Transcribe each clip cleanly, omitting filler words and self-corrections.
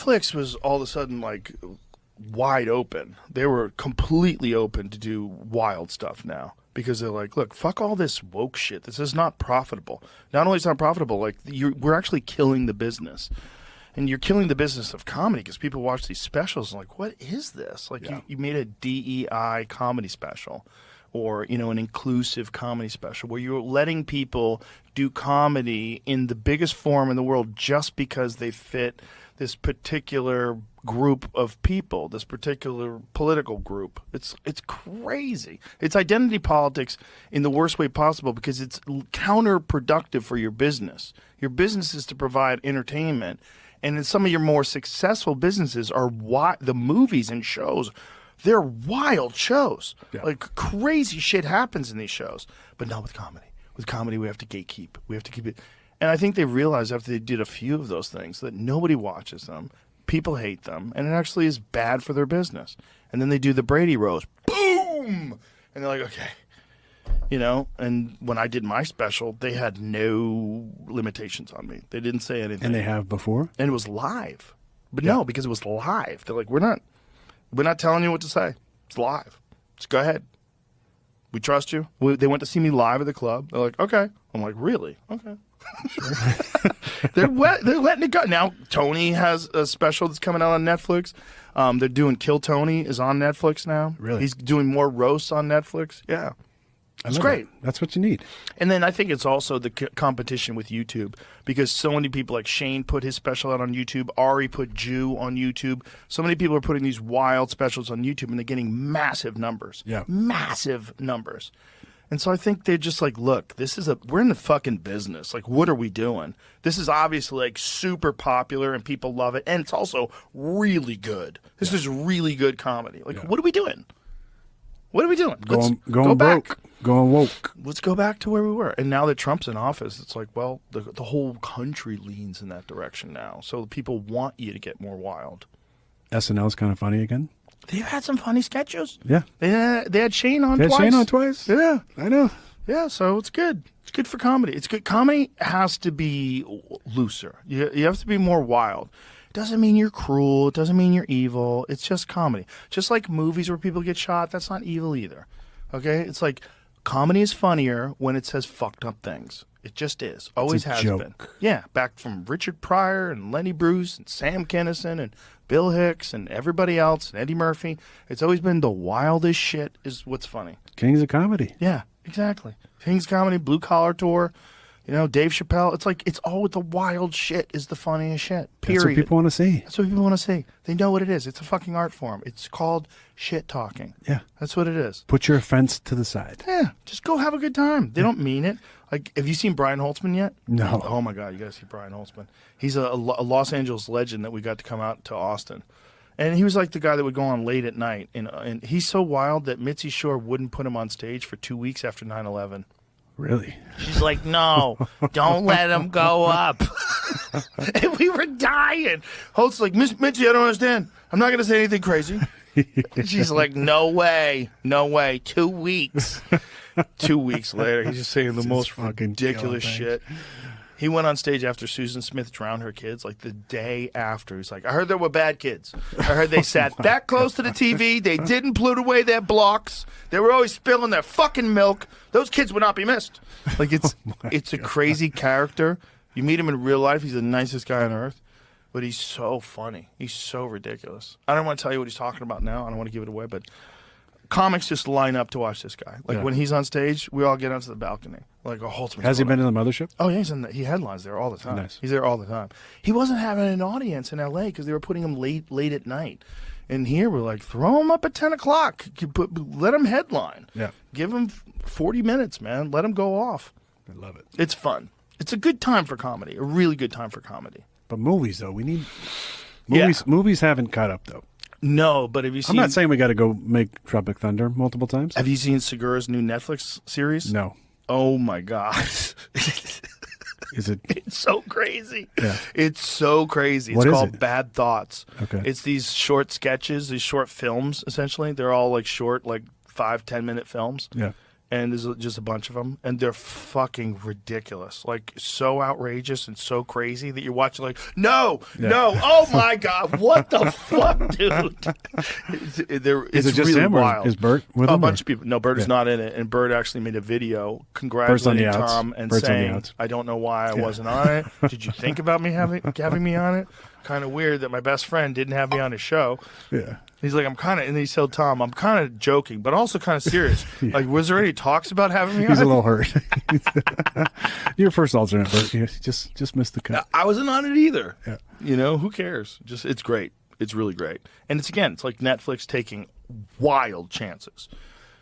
Netflix was all of a sudden like wide open. They were completely open to do wild stuff now because they're like, look, fuck all this woke shit. This is not profitable. Not only is it not profitable, like we're actually killing the business. And you're killing the business of comedy because people watch these specials and like, what is this? Like you made a DEI comedy special or, you know, an inclusive comedy special where you're letting people do comedy in the biggest form in the world just because they fit this particular group of people, this particular political group. It's crazy. It's identity politics in the worst way possible because it's counterproductive for your business. Your business is to provide entertainment. And in some of your more successful businesses are the movies and shows. They're wild shows. Yeah. Like crazy shit happens in these shows. But not with comedy. With comedy, we have to gatekeep. We have to keep it. And I think they realized after they did a few of those things that nobody watches them. People hate them. And it actually is bad for their business. And then they do the Brady Roast. Boom! And they're like, okay. You know, and when I did my special, they had no limitations on me. They didn't say anything. And they have before? And it was live. But no, because it was live. They're like, we're not telling you what to say. It's live. Just go ahead. We trust you. They went to see me live at the club. They're like, okay. I'm like, really? Okay. Sure. They're letting it go. Now, Tony has a special that's coming out on Netflix. They're doing Kill Tony is on Netflix now. Really? He's doing more roasts on Netflix. Yeah. It's great. That's what you need. And then I think it's also the competition with YouTube because so many people like Shane put his special out on YouTube. Ari put Jew on YouTube. So many people are putting these wild specials on YouTube and they're getting massive numbers. Yeah. Massive numbers. And so I think they're just like, look, we're in the fucking business. Like, what are we doing? This is obviously like super popular and people love it. And it's also really good. This is really good comedy. Like, what are we doing? What are we doing? Going broke. Going woke. Let's go back to where we were. And now that Trump's in office, it's like, well, the whole country leans in that direction now. So people want you to get more wild. SNL's kind of funny again? They've had some funny sketches. Yeah. They had Shane on twice. They had Shane on twice? Yeah. I know. Yeah, so it's good. It's good for comedy. It's good. Comedy has to be looser. You have to be more wild. It doesn't mean you're cruel. It doesn't mean you're evil. It's just comedy. Just like movies where people get shot, that's not evil either. Okay? It's like comedy is funnier when it says fucked up things. It just is. Always has been. Yeah, back from Richard Pryor and Lenny Bruce and Sam Kinison and Bill Hicks and everybody else and Eddie Murphy. It's always been the wildest shit is what's funny. Kings of comedy. Yeah, exactly. Kings of Comedy, Blue Collar Tour. You know, Dave Chappelle. It's like, it's always the wild shit is the funniest shit. Period. That's what people want to see. That's what people want to see. They know what it is. It's a fucking art form. It's called shit talking. Yeah. That's what it is. Put your offense to the side. Yeah. Just go have a good time. They don't mean it. Like, have you seen Brian Holtzman yet? No. Oh my God, you gotta see Brian Holtzman. He's a Los Angeles legend that we got to come out to Austin. And he was like the guy that would go on late at night. And he's so wild that Mitzi Shore wouldn't put him on stage for 2 weeks after 9/11. Really? She's like, no, don't let him go up. And we were dying. Holt's like, Mitzi, I don't understand. I'm not going to say anything crazy. And she's like, no way. 2 weeks. 2 weeks later, he's just saying the most ridiculous shit. He went on stage after Susan Smith drowned her kids, like the day after. He's like, I heard there were bad kids. I heard they sat that close to the TV. They didn't pollute away their blocks. They were always spilling their fucking milk. Those kids would not be missed. Like, it's a crazy character. You meet him in real life. He's the nicest guy on earth. But he's so funny. He's so ridiculous. I don't want to tell you what he's talking about now. I don't want to give it away, but comics just line up to watch this guy. Like, when he's on stage, we all get onto the balcony. Like, Holtzman. Has he been in the mothership? Oh, yeah, he headlines there all the time. Nice. He's there all the time. He wasn't having an audience in L.A. because they were putting him late at night. And here we're like, throw him up at 10 o'clock. Let him headline. Yeah. Give him 40 minutes, man. Let him go off. I love it. It's fun. It's a good time for comedy. A really good time for comedy. But movies, though, we need movies. Yeah. Movies haven't caught up, though. No, but have you seen... I'm not saying we got to go make Tropic Thunder multiple times. Have you seen Segura's new Netflix series? No. Oh, my God. Is it? It's so crazy. Yeah. It's so crazy. It's called Bad Thoughts. Okay. It's these short sketches, these short films, essentially. They're all like short, like 5-10 minute films. Yeah. and there's just a bunch of them, and they're fucking ridiculous, like so outrageous and so crazy that you're watching like, no, oh my god, what the fuck, dude? Is it just really him wild. Or is Bert with him? A bunch of people. No, Bert is not in it, and Bert actually made a video Bert's on congratulating the outs. Tom and Bert's on the saying, outs. "I don't know why I wasn't on it. Did you think about me having me on it? Kind of weird that my best friend didn't have me on his show." Yeah. He's like, and he told Tom, I'm kind of joking, but also kind of serious. Like, was there any talks about having me on? He's a little hurt. Your first alternate, Bert. You just missed the cut. I wasn't on it either. Yeah. You know, who cares? It's great. It's really great. And it's like Netflix taking wild chances.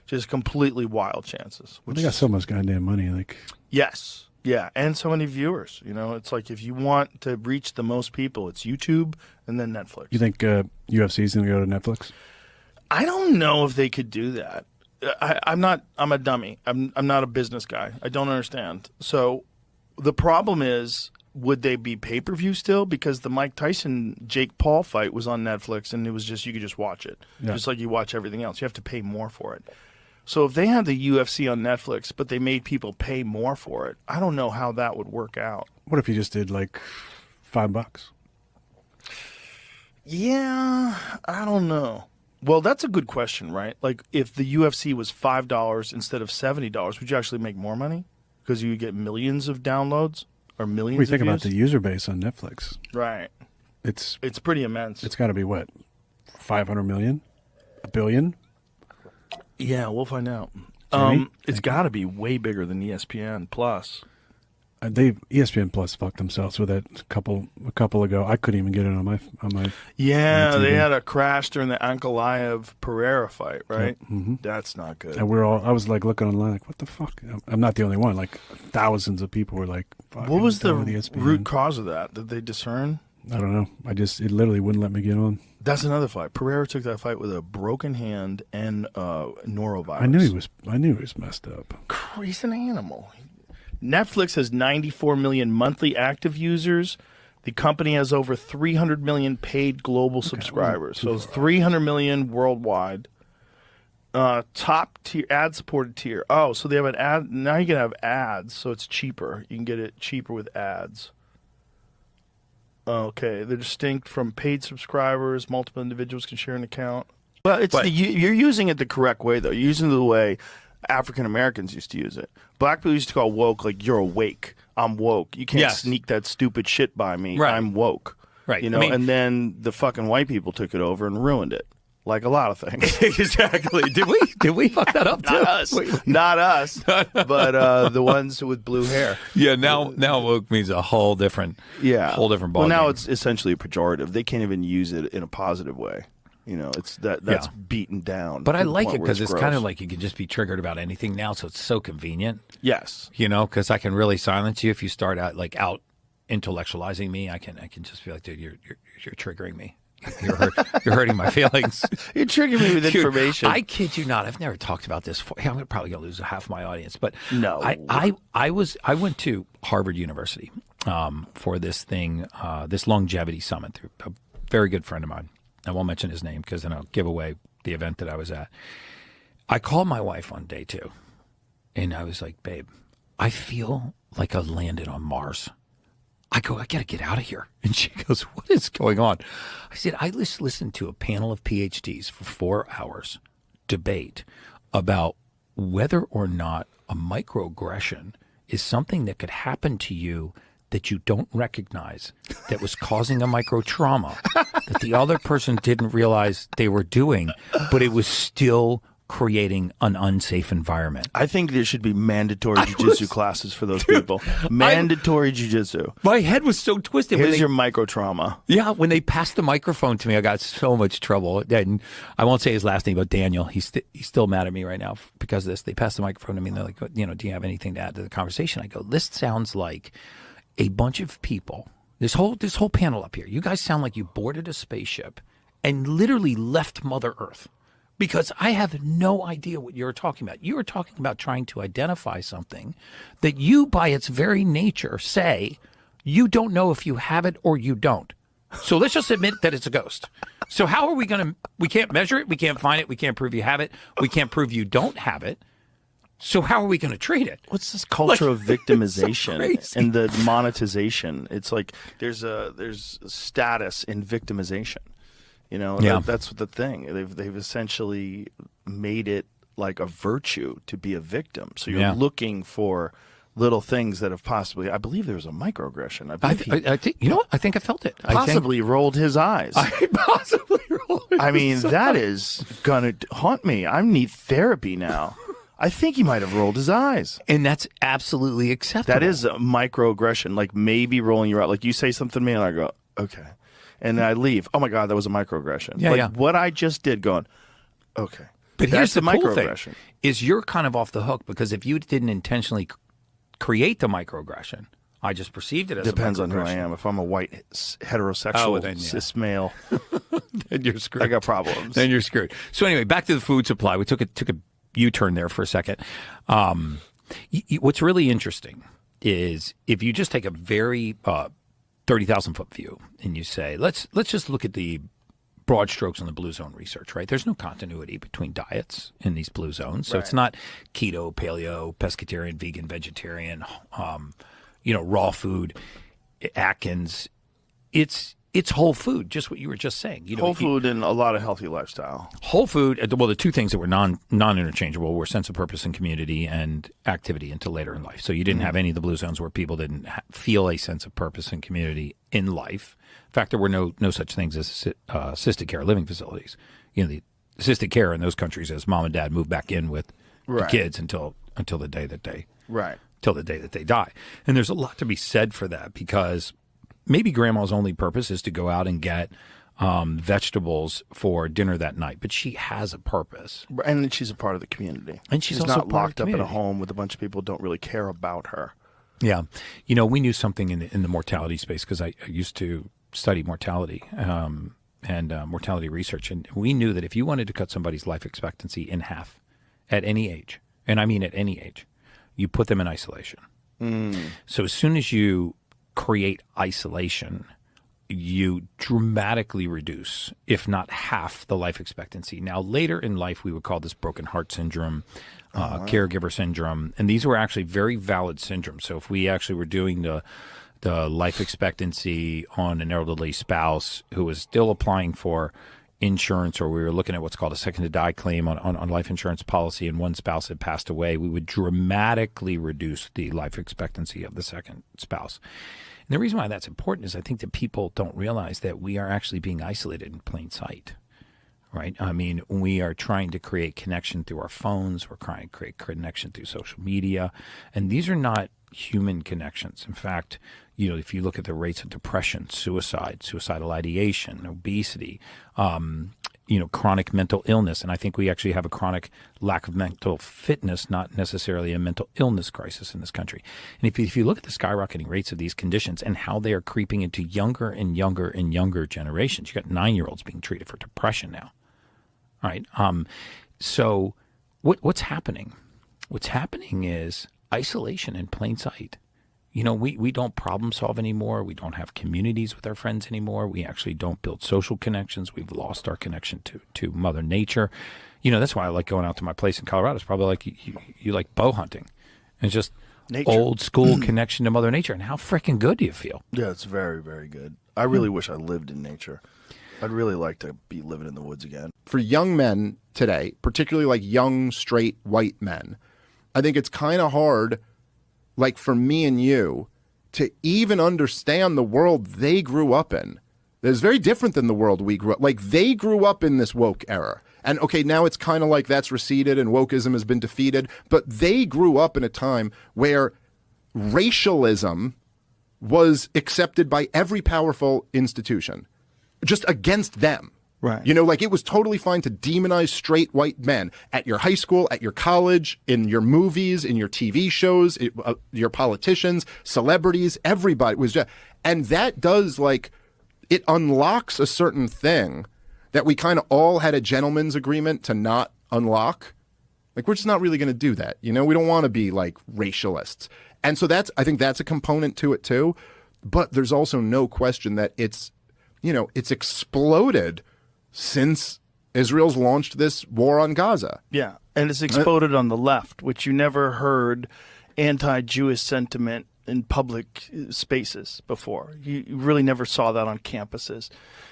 Just completely wild chances. They got so much goddamn money. Like, yes. Yeah, and so many viewers. You know, it's like if you want to reach the most people, it's YouTube and then Netflix. you think UFC is going to go to Netflix? I don't know if they could do that. I'm a dummy. I'm not a business guy. I don't understand. So the problem is, would they be pay-per-view still? Because the Mike Tyson Jake Paul fight was on Netflix, and it was just you could just watch it, just like you watch everything else. You have to pay more for it. So if they had the UFC on Netflix, but they made people pay more for it, I don't know how that would work out. What if you just did like $5? Yeah, I don't know. Well, that's a good question, right? Like, if the UFC was $5 instead of $70, would you actually make more money? Because you would get millions of downloads or millions We of think views? about the user base on Netflix. Right. It's pretty immense. It's got to be what, 500 million, a billion. Yeah, we'll find out. It's got to be way bigger than ESPN Plus. ESPN Plus fucked themselves with that a couple ago. I couldn't even get it on my Yeah, on they TV. had a crash during the Ankalaev Pereira fight, right? Mm-hmm. That's not good. And I was like looking online, like, what the fuck? I'm not the only one. Like thousands of people were like, what was the done with ESPN. root cause of that? Did they discern? I don't know. It literally wouldn't let me get on. That's another fight. Pereira took that fight with a broken hand and norovirus. I knew he was messed up. He's an animal. Netflix has 94 million monthly active users. The company has over 300 million paid global subscribers. So it's 300 million worldwide. Top tier, ad-supported tier. Oh, so they have an ad. Now you can have ads, so it's cheaper. You can get it cheaper with ads. Okay, they're distinct from paid subscribers. Multiple individuals can share an account. Well, you're using it the correct way, though. You're using it the way African Americans used to use it. Black people used to call woke like, you're awake. I'm woke. You can't sneak that stupid shit by me. Right. I'm woke. Right. You know, and then the fucking white people took it over and ruined it. Like a lot of things. Exactly. Did we fuck that up too? Not us. Not us. But the ones with blue hair. Yeah. Now woke means a whole different. Whole different ballgame. Well, now it's essentially a pejorative. They can't even use it in a positive way. You know, that's beaten down. But I like it because because it's kind of like you can just be triggered about anything now, so it's so convenient. Yes. You know, because I can really silence you if you start out intellectualizing me. I can just be like, dude, you're triggering me. You're hurting my feelings. You're triggering me with Dude, information. I kid you not. I've never talked about this. I'm probably going to lose half my audience. But no, I went to Harvard University for this thing, this longevity summit through a very good friend of mine. I won't mention his name because then I'll give away the event that I was at. I called my wife on day 2, and I was like, babe, I feel like I landed on Mars. I go, I got to get out of here. And she goes, what is going on? I said, I just listened to a panel of PhDs for 4 hours debate about whether or not a microaggression is something that could happen to you that you don't recognize, that was causing a micro trauma that the other person didn't realize they were doing, but it was still creating an unsafe environment. I think there should be mandatory jiu-jitsu classes for those people. Mandatory jiu-jitsu. My head was so twisted. Here's your micro trauma. Yeah, when they passed the microphone to me, I got so much trouble. And I won't say his last name, but Daniel, he's still mad at me right now because of this. They passed the microphone to me, and they're like, do you have anything to add to the conversation? I go, this sounds like a bunch of people, this whole panel up here, you guys sound like you boarded a spaceship and literally left Mother Earth. Because I have no idea what you're talking about. You are talking about trying to identify something that you, by its very nature, say you don't know if you have it or you don't. So let's just admit that it's a ghost. So how are we going to – we can't measure it. We can't find it. We can't prove you have it. We can't prove you don't have it. So how are we going to treat it? What's this culture of victimization crazy. and the monetization? It's like there's status in victimization. You know, Yeah. that's the thing. They've essentially made it like a virtue to be a victim. So you're Yeah. looking for little things that have possibly. I believe there was a microaggression. I believe he I think you know what? I think I felt it. possibly rolled his eyes. I possibly rolled. I mean, that is gonna haunt me. I need therapy now. I think he might have rolled his eyes. And that's absolutely acceptable. That is a microaggression, like maybe rolling your eyes. Like you say something to me and I go, okay. And then I leave. Oh my God, that was a microaggression. Yeah, like yeah. what I just did going, okay. But here's That's the cool microaggression. thing: is you're kind of off the hook because if you didn't intentionally create the microaggression, I just perceived it as Depends a on who I am. If I'm a white heterosexual well, then, yeah. cis male, Then you're screwed. I got problems. Then you're screwed. So anyway, back to the food supply. We took a U-turn there for a second. What's really interesting is if you just take a very 30,000 foot view and you say, let's just look at the broad strokes on the blue zone research, right? There's no continuity between diets in these blue zones. So it's not keto, paleo, pescatarian, vegan, vegetarian, raw food, Atkins. It's whole food, just what you were just saying. You know, Whole food and a lot of healthy lifestyle. Whole food. Well, the two things that were non-interchangeable were sense of purpose and community and activity until later in life. So you didn't have any of the blue zones where people didn't feel a sense of purpose and community in life. In fact, there were no such things as assisted care living facilities. You know, the assisted care in those countries as mom and dad move back in with the kids until the day that they die. And there's a lot to be said for that because maybe grandma's only purpose is to go out and get vegetables for dinner that night, but she has a purpose. And she's a part of the community. And she's also not part of locked the up in a community. home with a bunch of people who don't really care about her. Yeah. You know, we knew something in the mortality space because I used to study mortality and mortality research. And we knew that if you wanted to cut somebody's life expectancy in half at any age, and I mean at any age, you put them in isolation. So as soon as you create isolation, you dramatically reduce, if not half, the life expectancy. Now, later in life, we would call this broken heart syndrome, caregiver syndrome, and these were actually very valid syndromes. So if we actually were doing the life expectancy on an elderly spouse who was still applying for insurance, or we were looking at what's called a second to die claim on life insurance policy, and one spouse had passed away, we would dramatically reduce the life expectancy of the second spouse. And the reason why that's important is I think that people don't realize that we are actually being isolated in plain sight, right? I mean, we are trying to create connection through our phones. We're trying to create connection through social media. And these are not human connections. In fact, you know, if you look at the rates of depression, suicide, suicidal ideation, obesity, chronic mental illness. And I think we actually have a chronic lack of mental fitness, not necessarily a mental illness crisis in this country. And if you look at the skyrocketing rates of these conditions and how they are creeping into younger and younger and younger generations, you got 9-year-olds being treated for depression now. All right. So what's happening? What's happening is isolation in plain sight. You know, we don't problem solve anymore. We don't have communities with our friends anymore. We actually don't build social connections. We've lost our connection to Mother Nature. You know, that's why I like going out to my place in Colorado. It's probably like you like bow hunting. It's just Nature. old school connection to Mother Nature. And how freaking good do you feel? Yeah, it's very, very good. I really wish I lived in nature. I'd really like to be living in the woods again. For young men today, particularly like young, straight, white men, I think it's kind of hard, like for me and you, to even understand the world they grew up in. It's very different than the world we grew up. Like they grew up in this woke era. And okay, now it's kind of like that's receded and wokeism has been defeated. But they grew up in a time where racialism was accepted by every powerful institution, just against them. Right. You know, like it was totally fine to demonize straight white men at your high school, at your college, in your movies, in your TV shows, your politicians, celebrities, everybody was just, and that does like, it unlocks a certain thing that we kind of all had a gentleman's agreement to not unlock. Like, we're just not really going to do that. You know, we don't want to be like racialists. And so I think that's a component to it too. But there's also no question that it's exploded since Israel's launched this war on Gaza. Yeah. And it's exploded on the left, which you never heard anti-Jewish sentiment in public spaces before. You really never saw that on campuses.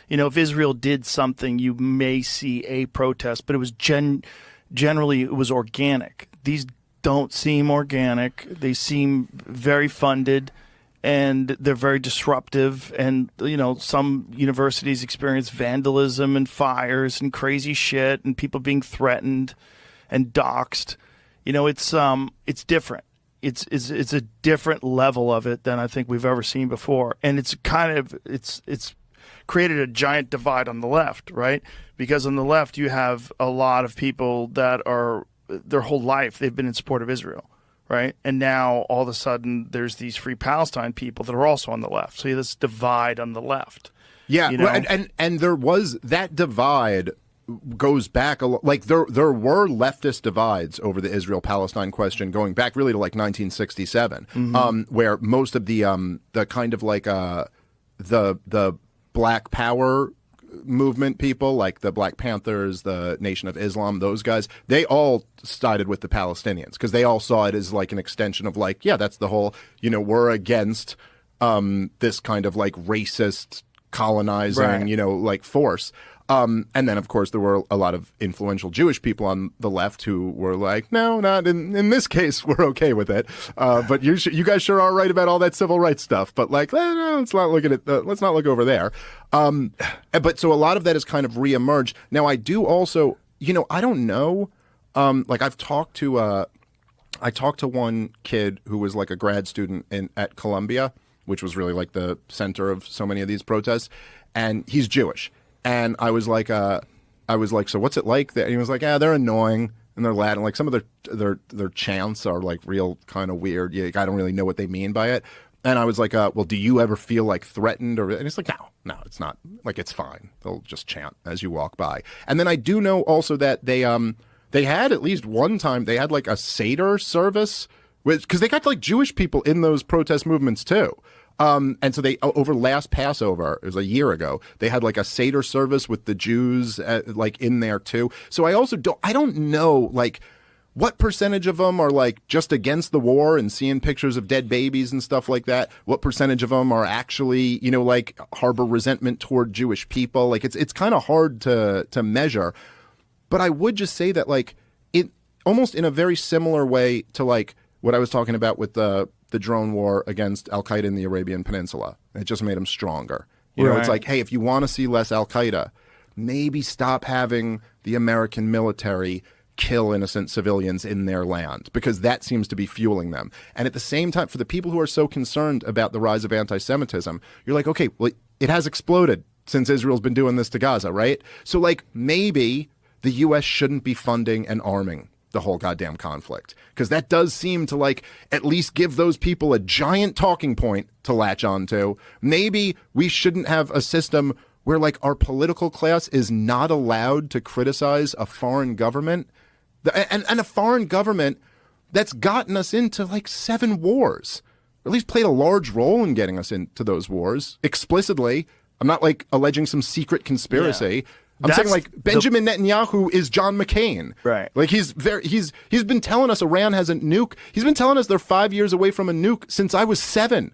You know, if Israel did something, you may see a protest, but it was generally it was organic. These don't seem organic. They seem very funded, and they're very disruptive. And, you know, some universities experience vandalism and fires and crazy shit and people being threatened and doxxed. You know, it's different. It's a different level of it than I think we've ever seen before. And it's kind of it's created a giant divide on the left, right? Because on the left you have a lot of people that are their whole life they've been in support of Israel, right? And now all of a sudden there's these Free Palestine people that are also on the left. So you have this divide on the left. Yeah, you know? and there was that divide goes back a lot. Like there were leftist divides over the Israel-Palestine question going back really to like 1967, where most of the kind of like the Black Power movement people, like the Black Panthers, the Nation of Islam, those guys, they all sided with the Palestinians because they all saw it as like an extension of like, yeah, that's the whole, you know, we're against this kind of like racist colonizing, right, you know, like force. And then, of course, there were a lot of influential Jewish people on the left who were like, no, not in this case, we're okay with it. But you guys sure are right about all that civil rights stuff. But like, no, let's not look at it. Let's not look over there. But so a lot of that has kind of reemerged. Now, I do also, you know, I don't know. Like I talked to one kid who was like a grad student at Columbia, which was really like the center of so many of these protests. And he's Jewish. And I was like, so what's it like there? And he was like, they're annoying and they're Latin. Like some of their chants are like real kind of weird. Yeah, I don't really know what they mean by it. And I was like, well, do you ever feel like threatened? And he's like, no, it's not. Like, it's fine. They'll just chant as you walk by. And then I do know also that they had at least one time, they had like a Seder service because they got like Jewish people in those protest movements too. And so they, over last Passover, it was a year ago, they had like a Seder service with the Jews like in there too. So I don't know like what percentage of them are like just against the war and seeing pictures of dead babies and stuff like that. What percentage of them are actually, you know, like harbor resentment toward Jewish people. Like it's kind of hard to measure. But I would just say that like it almost in a very similar way to like what I was talking about with the drone war against Al-Qaeda in the Arabian Peninsula. It just made them stronger. You know, it's like, hey, if you want to see less Al-Qaeda, maybe stop having the American military kill innocent civilians in their land, because that seems to be fueling them. And at the same time, for the people who are so concerned about the rise of anti-Semitism, you're like, okay, well, it has exploded since Israel's been doing this to Gaza, right? So like maybe the U.S. shouldn't be funding and arming the whole goddamn conflict, because that does seem to like at least give those people a giant talking point to latch onto. Maybe we shouldn't have a system where like our political class is not allowed to criticize a foreign government and a foreign government that's gotten us into like 7 wars, or at least played a large role in getting us into those wars explicitly. I'm not like alleging some secret conspiracy. Yeah. I'm saying like Benjamin Netanyahu is John McCain. Right. Like he's been telling us Iran has a nuke. He's been telling us they're 5 years away from a nuke since I was 7.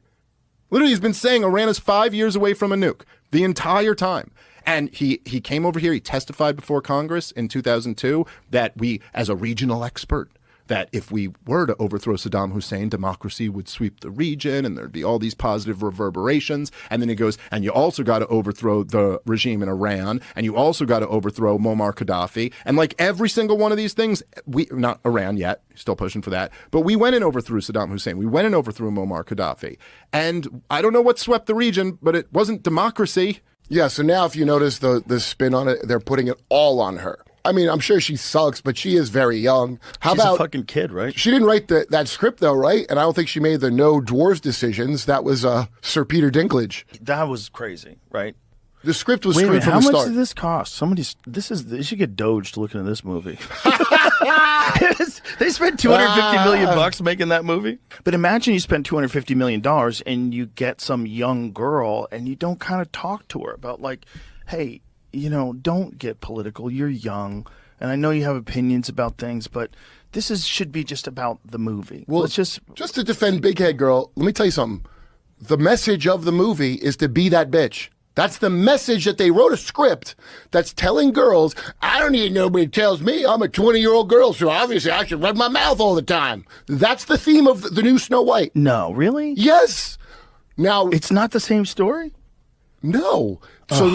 Literally, he's been saying Iran is 5 years away from a nuke the entire time. And he came over here, he testified before Congress in 2002 that we, as a regional expert, that if we were to overthrow Saddam Hussein, democracy would sweep the region and there'd be all these positive reverberations. And then he goes, and you also got to overthrow the regime in Iran, and you also got to overthrow Muammar Gaddafi. And like every single one of these things, not Iran yet, still pushing for that, but we went and overthrew Saddam Hussein. We went and overthrew Muammar Gaddafi. And I don't know what swept the region, but it wasn't democracy. Yeah, so now if you notice the spin on it, they're putting it all on her. I mean, I'm sure she sucks, but she is very young. She's a fucking kid, right? She didn't write that script, though, right? And I don't think she made the no dwarves decisions. That was Sir Peter Dinklage. That was crazy, right? The script was Wait a screwed minute, from how the much start. did this cost? They should get Doge to look into this movie. They spent $250 million making that movie. But imagine you spend $250 million and you get some young girl and you don't kind of talk to her about like, hey, you know, don't get political. You're young. and I know you have opinions about things, but should be just about the movie. Well, Let's just to defend Big Head Girl, let me tell you something. The message of the movie is to be that bitch. That's the message that they wrote a script that's telling girls, I don't need nobody tells me I'm a 20-year-old girl, so obviously I should run my mouth all the time. That's the theme of the new Snow White. no, really? Yes. Now, It's not the same story? no. So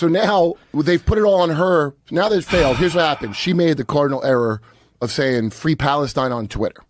now they've put it all on her. Now they've failed. Here's what happened. She made the cardinal error of saying free Palestine on Twitter.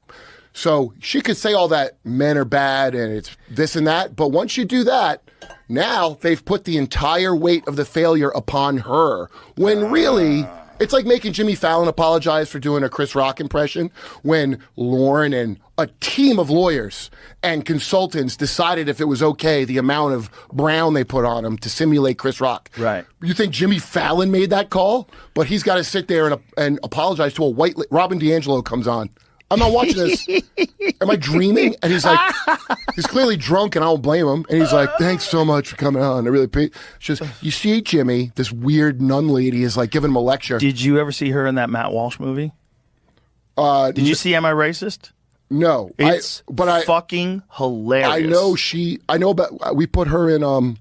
So she could say all that men are bad and it's this and that. But once you do that, now they've put the entire weight of the failure upon her. When really, it's like making Jimmy Fallon apologize for doing a Chris Rock impression when Lauren and a team of lawyers and consultants decided if it was okay, the amount of brown they put on him to simulate Chris Rock. Right. You think Jimmy Fallon made that call? But he's got to sit there and apologize to a white... Robin DiAngelo comes on. I'm not watching this. Am I dreaming? And he's like, he's clearly drunk, and I don't blame him. And he's like, thanks so much for coming on. I really appreciate it. She goes, you see, Jimmy, this weird nun lady is like giving him a lecture. Did you ever see her in that Matt Walsh movie? Did you see Am I Racist? No. It's fucking hilarious. I know about, we put her in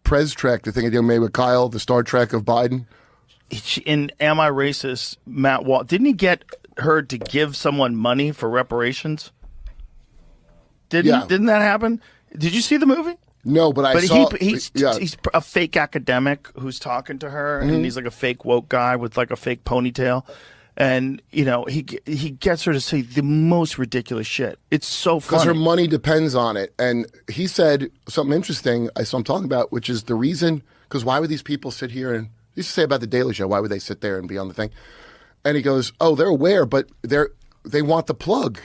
Prez Trek, the thing I did made with Kyle, the Star Trek of Biden. In Am I Racist, Matt Walsh, didn't he get her to give someone money for reparations? Didn't that happen? Did you see the movie? No, but I saw. He's He's a fake academic who's talking to her, and he's like a fake woke guy with like a fake ponytail, and he gets her to say the most ridiculous shit. It's so funny because her money depends on it. And he said something interesting. I saw him talking about, which is the reason. Because why would these people sit here and he used to say about the Daily Show? Why would they sit there and be on the thing? And he goes, "Oh, they're aware, but they want the plug.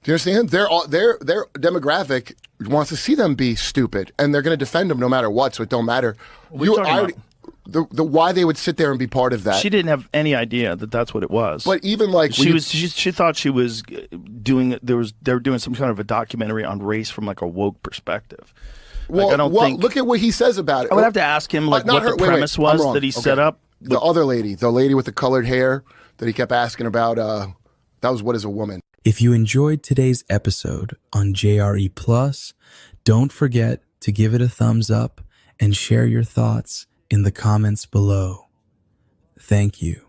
Do you understand? Their demographic wants to see them be stupid, and they're going to defend them no matter what. So it don't matter. The why they would sit there and be part of that. She didn't have any idea that that's what it was. But even like she thought she was doing. They were doing some kind of a documentary on race from like a woke perspective. Well, like, I don't think. Look at what he says about it. I would have to ask him like what the premise was that he set up. The other lady, the lady with the colored hair that he kept asking about, that was What is a Woman? If you enjoyed today's episode on JRE Plus, don't forget to give it a thumbs up and share your thoughts in the comments below. Thank you.